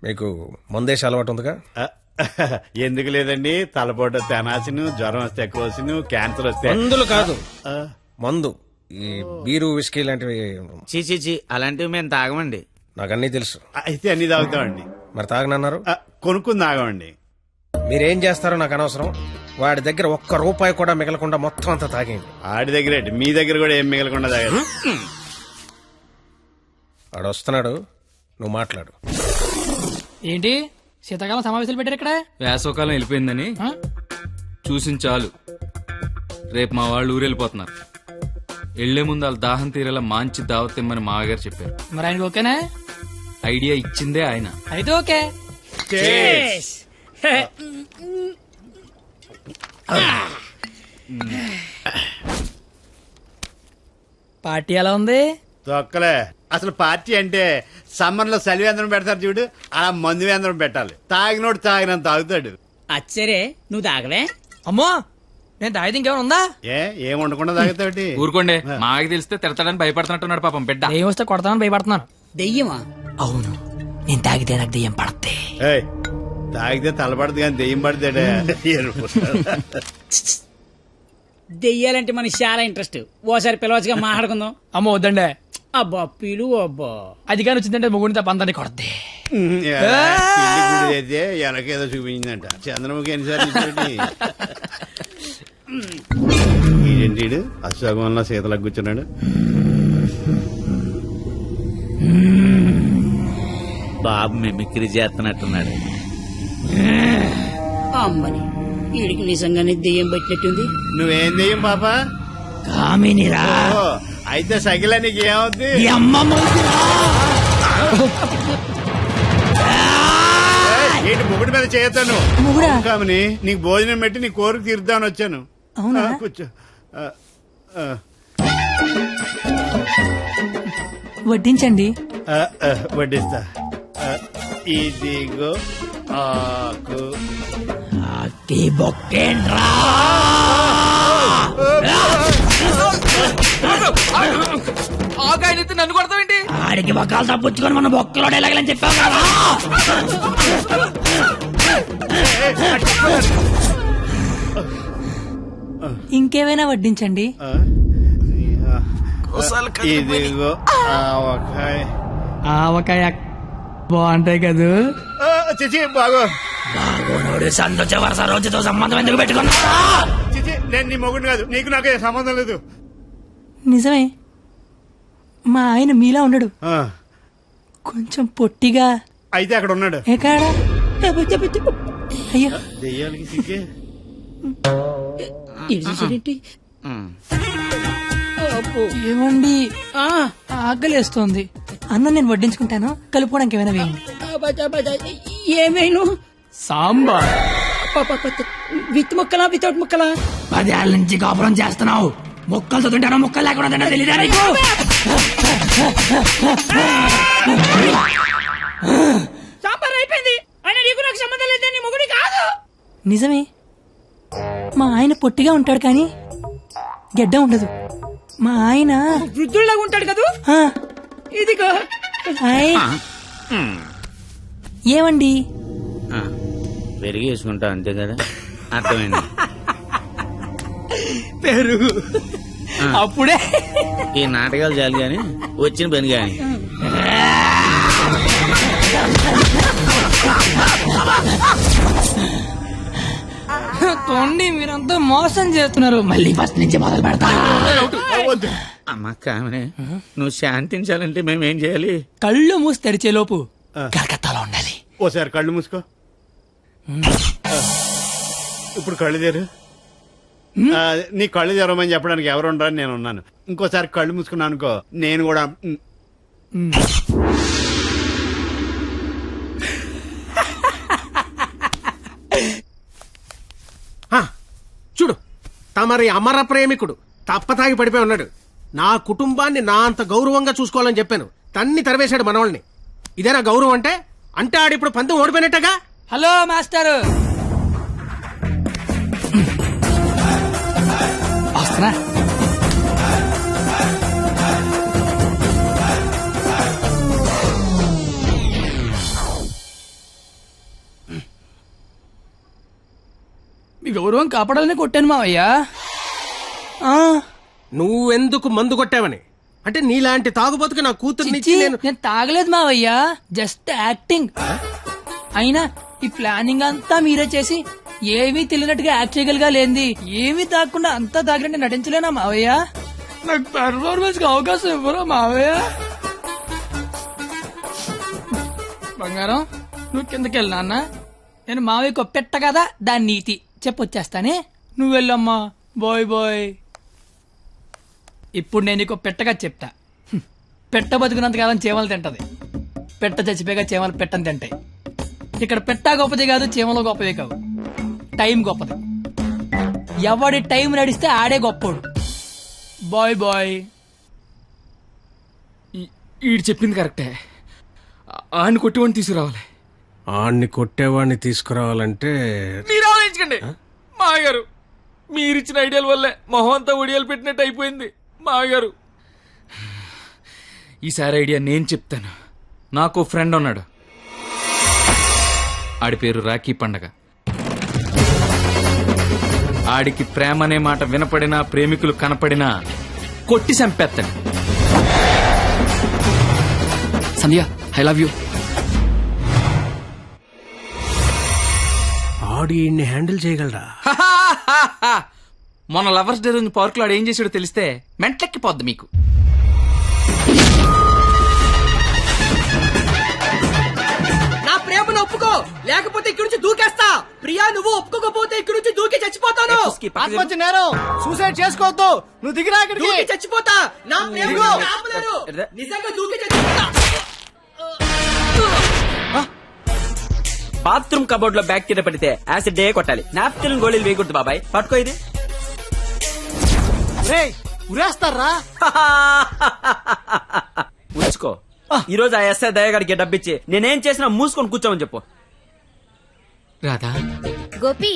మీకు మందేసి అలవాటు ఉందిగా? ఎందుకు లేదండి, తలపోటు తెనాసిను, జ్వరం వస్తే కోసిను, క్యాన్సర్ వస్తే మందులు కాదు, మందు. ఈ బీరు విస్కీ లాంటివి చీ అలాంటివి మేము తాగమండి. నాకు అన్నీ తెలుసు. అయితే అన్ని తాగుతామండి. మరి తాగనన్నారు? కొనుక్కుని తాగమండి. మీరేం చేస్తారో నాకు అనవసరం. వాడి దగ్గర ఒక్క రూపాయి కూడా మిగలకుండా మొత్తం అంతా తాగేయండి. ఆడి దగ్గర మీ దగ్గర కూడా ఏం మిగలకుండా తాగారు. వాడు వస్తున్నాడు, నువ్వు మాట్లాడు. ఏంటి శీతాకాలం సమావేశాలు పెట్టారు ఇక్కడ? వేసవకాలం వెళ్ళిపోయిందని చూసింది చాలు. రేపు మా వాళ్ళు ఊరెళ్ళిపోతున్నారు. వెళ్లే ముందు వాళ్ళ దాహం తీరేలా మంచి దావత్ ఇమ్మని మామగారు చెప్పారు. మరి ఆయనకి ఓకేనా? ఐడియా ఇచ్చిందే ఆయన. అయితే ఓకే. పార్టీ ఎలా ఉంది? తొక్కలే. అసలు పార్టీ అంటే సమ్మర్ లో చలివేంద్రం పెడతారు చూడు, అలా మందు వేంద్రం పెట్టాలి. తాగినోడు తాగినంత తాగుతాడు. అచ్చరే నువ్వు తాగలే? అమ్మో, నేను తాగితే ఇంకేమైనా ఉందా? ఏం ఉండకుండా తాగుతాడు. ఊరుకోండి, మాకి తెలిస్తే తిడతాడని భయపడుతున్నట్టున్నాడు పాపం బిడ్డ. దెయ్యం వస్తే కొడతామని భయపడుతున్నాను. దెయ్యమా? అవును, నేను తాగితే నాకు దెయ్యం పడతే. తాగితే తలపడదు కానీ దెయ్యం పడతాడే. దెయ్యాలంటే మనకి చాలా ఇంట్రెస్ట్. ఓసారి పిలవచ్చుగా, మాట్లాడుకుందాం. అమ్మో వద్దండే. అబ్బా పిలువు. అబ్బా అది కానీ వచ్చిందంటే ముగ్గురిని తప్ప అందరినీ కొడద్ది. అయితే వెనకేదో చూపించిందంట. చంద్రముఖి ఎన్నిసార్లు ఏంటి అశోకంలో శీతలకు కూర్చున్నాడు. బాబు మిమిక్రీ చేస్తున్నట్టున్నాడు. అమ్మని వీడికి నిజంగానే దెయ్యం పట్టినట్టుంది. నువ్వేం దెయ్యం పాపా? కామినిరా. అయితే సగిల నీకు ఏమవుద్ది? ఏంటి ముగుడి మీద చేయొద్దాను కామని? నీకు భోజనం పెట్టి నీ కోరిక తీర్దామని వచ్చాను. కూర్చో. వడ్డించండి. వడ్డిస్తా. ఇదిగో ఆకు. ఆకాయనైతే నన్ను కొడతావేంటి? ఆడికి బొక్కలు తప్పుచ్చుకొని మన బొక్కలో ఎలాగలని చెప్పావు కదా. ఇంకేమైనా వడ్డించండి. ఇదిగో ఆవకాయ. ఆవకాయ బాగుంటాయి కదూ. చిచి బాగో. బాగోనోడు సంతోష వరుస రోజుతో సంబంధం ఎందుకు పెట్టుకున్నా? చిచి నేను నీ మొగుడు కాదు, నీకు నాకే సంబంధం లేదు. నిజమే, మా ఆయన మీలా ఉండడు, కొంచెం పొట్టిగా. అయితే అక్కడ ఉన్నాడు. ఎక్కడా? అయ్యో దెయ్యాలకి సిగ్గే. ఏమండి, ఆకలేస్తోంది. అన్నం నేను వడ్డించుకుంటాను, కలుపుకోవడానికి ఏమైనా వేయండి. ఏమైనా సాంబార్. విత్ ముక్కలా వితౌట్ ముక్కలా? 10 ఏళ్ళ నుంచి కాపురం చేస్తున్నావు, ముక్కలతో తింటానో ముక్కలు లేకుండా తింటా తెలీదా నీకు? సాంబార్ అయిపోయింది. ఆయన నీకు నాకు సంబంధం లేదు, నీ మొగుడి కాదు. నిజమే, మా ఆయన పొట్టిగా ఉంటాడు కానీ గెడ్డ ఉండదు. మా ఆయన వృద్ధుల్లాగా ఉంటాడు కదా. ఇదిగో ఏమండి, పెరిగి వేసుకుంటా అంతే కదా. అర్థమైంది. పెరుగు అప్పుడే. ఈ నాటకాలు చాలు గాని వచ్చిన పని గాని. తోండి, మీరంతా మోసం చేస్తున్నారు. మళ్ళీ ఫస్ట్ నుంచి మొదలు పెడతా. అమ్మ కామనే, నువ్వు శాంతించాలంటే మేమేం చేయాలి? కళ్ళు మూసి తెరిచే లోపు కలకత్తాలో ఉండాలి. ఓసారి కళ్ళు మూసుకో. ఇప్పుడు కళ్ళు తెరు. నీ కళ్ళు తెరవమని చెప్పడానికి ఎవరు ఉండరని నేను ఉన్నాను. ఇంకోసారి కళ్ళు మూసుకున్నాను అనుకో, నేను కూడా. చూడు, తమరి అమర ప్రేమికుడు తప్పతాగి పడిపోయి ఉన్నాడు. నా కుటుంబాన్ని నా అంత గౌరవంగా చూసుకోవాలని చెప్పాను, తన్ని తరివేశాడు మనవాళ్ళని. ఇదేనా గౌరవం అంటే? అంటే ఆడిప్పుడు పందెం ఓడిపోయినట్టగా. హలో మాస్టర్, వస్తున్నా. మీ గౌరవం కాపాడాలని కొట్టాను మావయ్య. నువ్వెందుకు మందు కొట్టావని? అంటే నీలాంటి తాగుబోతుకి నా కూతుర్నిచ్చి నేను నేను తాగలేదు మావయ్య, జస్ట్ యాక్టింగ్. అయినా ఈ ప్లానింగ్ అంతా మీరే చేసి ఏమీ తెలియనట్టుగా యాక్ట్ చేయగలిగా లేంది. ఏమీ తాగకుండా అంతా తాగినట్టు నటించలేనా మావయ్య? నాకు పెర్ఫార్మెన్స్ కి అవకాశం ఇవ్వరా మావయ్య? బంగారం, నువ్వు కిందకి వెళ్ళి నాన్న. నేను మావయ్యకు పెట్ట కదా, దాని నీతి చెప్పొచ్చేస్తానే. నువ్వు వెళ్ళమ్మా. Bye bye. ఇప్పుడు నేను నీకు పెట్టగా చెప్తా. పెట్ట బతుకున్నంతకాలం చీమలు తింటది, పెట్ట చచ్చిపోయాక చీమలు పెట్టని తింటాయి. ఇక్కడ పెట్ట గొప్పది కాదు, చీమలు గొప్పది కావు, టైం గొప్పది. ఎవడి టైం నడిస్తే ఆడే గొప్పోడు. Bye bye. ఈడు చెప్పింది కరెక్టే. ఆడిని కొట్టివాడిని తీసుకురావాలి. ఆడిని కొట్టేవాడిని తీసుకురావాలంటే మీరు ఆలోచించకండి మాగారు. మీరిచ్చిన ఐడియాల వల్లే మొహం అంతా ఒడియాలు పెట్టినట్టు అయిపోయింది మాగారు. ఈసారి ఐడియా నేను చెప్తాను. నాకు ఫ్రెండ్ ఉన్నాడు, ఆడి పేరు రాఖీ పండగ. ఆడికి ప్రేమ అనే మాట వినపడినా, ప్రేమికులు కనపడినా కొట్టి చంపేస్తాడు. Sandhya, I love you. ఆడి హ్యాండిల్ చేయగలరా? మొన్న లవర్స్ డే రోజు పార్క్ లో ఆడు ఏం చేసాడో తెలిస్తే మెంట్లెక్కిపోద్ది మీకు. నా ప్రేమను ఒప్పుకో, లేకపోతే ఇక్కడి నుంచి దూకేస్తా. ప్రియా, నువ్వు ఒప్పుకోకపోతే ఇక్కడి నుంచి దూకి చచ్చిపోతాను. ఆత్మహత్య నేరం, సూసైడ్ చేసుకోవద్దు. నువ్వు దిగిరా ఇక్కడికి. దూకి చచ్చిపోతా. నా ప్రేమను ఆపలేరు. నిజంగా దూకి చచ్చిపోతా. బాత్రూమ్ కబోర్డ్ లో బ్యాక్టీరియా పడితే యాసిడ్ డే కొట్టాలి. నాప్కిన్ గోళీలు వేయకూడదు బాబాయ్. పట్టుకో ఇది. ఉరేస్తారా? ఉంచుకో. ఈ రోజు ఆ ఎస్ఐ దయగాడికి డబ్బిచ్చి నేనేం చేసినా మూసుకొని కూర్చోమని చెప్పు. రాధా, గోపి,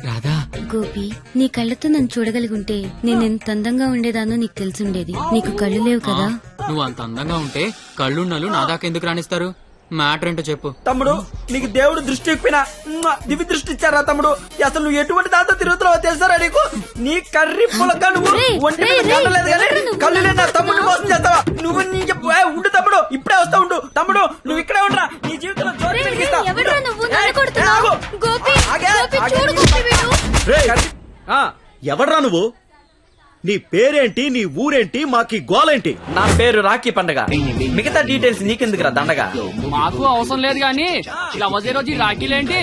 రాధా, గోపి, నీ కళ్ళతో నన్ను చూడగలిగుంటే నేను ఎంత అందంగా ఉండేదానో నీకు తెలిసుండేది. నీకు కళ్ళు లేవు కదా. నువ్వు అంత అందంగా ఉంటే కళ్ళున్నలు నా దాకా ఎందుకు రాణిస్తారు? మ్యాటర్ ఏంటో చెప్పు. తమ్ముడు, నీకు దేవుడు దృష్టి ఇప్పినా దివ్య దృష్టి ఇచ్చారా తమ్ముడు? అసలు నువ్వు ఎటువంటి దాంతో తిరుగుతున్నావో తెలుసారా నీకు? నీ కర్రీ పులక నువ్వు ఒంటి మీద కట్టలేదు కానీ కళ్ళు లేని తమ్ముడు మోసం చేస్తావా నువ్వు? నీ ఉండు తమ్ముడు, ఇప్పుడే వస్తా ఉండు. తమ్ముడు, నువ్వు ఇక్కడే ఉండరా. నీ జీవితంలో జ్యోతి వెలిగిస్తా. ఎవడ్రా నువ్వు? నీ పేరేంటి? నీ ఊరేంటి? మాకి గోలేంటి? నా పేరు రాఖీ పండగ. మిగతా డీటెయిల్స్ నీకెందుకురా దండగా? మాకు అవసరం లేదు గానీ లవ్ రోజు రాఖీలేంటి?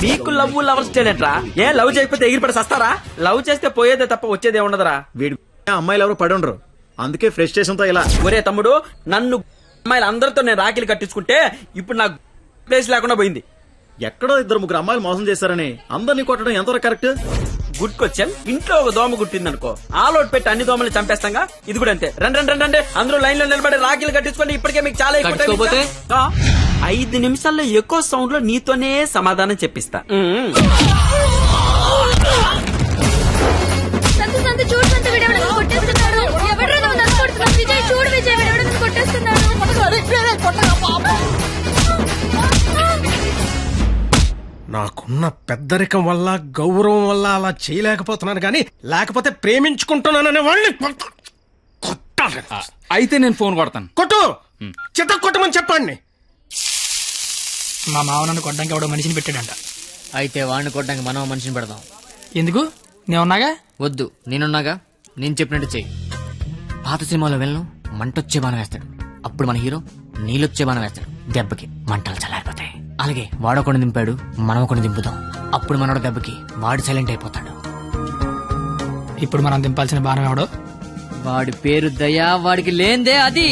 మీకు లవ్ లవర్స్ చేయలేట్రా? ఏ లవ్ చేయకపోతే ఎగిరిపడి సస్తారా? లవ్ చేస్తే పోయేదే తప్ప వచ్చేదే ఉండదురా. వీడి అమ్మాయిలు ఎవరు పడి ఉండరు, అందుకే ఫ్రస్ట్రేషన్ తో ఇలా. ఒరే తమ్ముడు, నన్ను అమ్మాయిలు అందరితో నేను రాఖీలు కట్టించుకుంటే ఇప్పుడు నాకు ప్లేస్ లేకుండా పోయింది. ఎక్కడో 2-3 అమ్మాయిలు మోసం చేశారని అందరినీ కొట్టడం ఎంతవరకు కరెక్ట్? Good question. ఇంట్లో ఒక దోమ గుట్టిందనుకో, ఆలోట్ పెట్టి అన్ని దోమల్ని చంపేస్తాంగా. ఇది కూడా అంతే. రండి అందరూ లైన్ లో నిలబడి రాఖీలు కట్టించుకోండి. ఇప్పటికే మీకు చాలా ఎక్కువ. 5 నిమిషాల్లో ఎక్కువ సౌండ్ లో నీతోనే సమాధానం చెప్పిస్తా. నాకున్న పెద్దరికం వల్ల, గౌరవం వల్ల అలా చేయలేకపోతున్నాను కానీ, లేకపోతే ప్రేమించుకుంటున్నాననే వాళ్ళని కొట్టాలి. అయితే నేను ఫోన్ కొడతాను. కొట్టు, చిత్త కొట్టమని చెప్పండి. మా మావ నన్ను కొట్టడానికి ఎవడో మనిషిని పెట్టాడంట. అయితే వాడిని కొట్టడానికి మనం మనిషిని పెడదాం. ఎందుకు? నేనున్నాగా. వద్దు, నేనున్నాగా. నేను చెప్పినట్టు చెయ్యి. పాత సినిమాలో వెళ్ళను మంటొచ్చే బాణం వేస్తాడు, అప్పుడు మన హీరో నీళ్ళొచ్చే బాణం వేస్తాడు. దెబ్బకి మంటలు చల్లారిపోతాయి. అలాగే వాడొకడిని దింపాడు, మనం ఒకడిని దింపుదాం. అప్పుడు మనోడు దెబ్బకి వాడు సైలెంట్ అయిపోతాడు. ఇప్పుడు మనం దింపాల్సిన బాణం ఎవడో? వాడి పేరు దయా, వాడికి లేందే అది.